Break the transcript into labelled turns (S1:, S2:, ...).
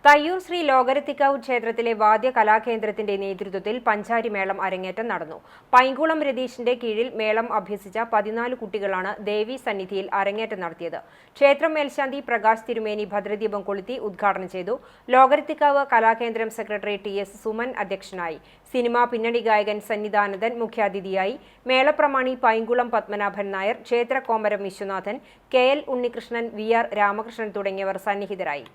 S1: തയ്യൂർ ശ്രീ ലോകരത്തിക്കാവ് ക്ഷേത്രത്തിലെ വാദ്യ കലാകേന്ദ്രത്തിന്റെ നേതൃത്വത്തിൽ പഞ്ചാരി മേളം അരങ്ങേറ്റം നടന്നു. പൈങ്കുളം രതീഷിന്റെ കീഴിൽ മേളം അഭ്യസിച്ച 14 കുട്ടികളാണ് ദേവി സന്നിധിയിൽ അരങ്ങേറ്റം നടത്തിയത്. ക്ഷേത്രം മേൽശാന്തി പ്രകാശ് തിരുമേനി ഭദ്രദീപം കൊളുത്തി ഉദ്ഘാടനം ചെയ്തു. ലോകരത്തിക്കാവ് കലാകേന്ദ്രം സെക്രട്ടറി TS സുമൻ അധ്യക്ഷനായി. സിനിമാ പിന്നണി ഗായകൻ സന്നിധാനന്ദൻ മുഖ്യാതിഥിയായി. മേളപ്രമാണി പൈങ്കുളം പത്മനാഭൻ നായർ, ക്ഷേത്ര കോമരം വിശ്വനാഥൻ, KL ഉണ്ണികൃഷ്ണൻ, VR രാമകൃഷ്ണൻ തുടങ്ങിയവർ സന്നിഹിതരായി.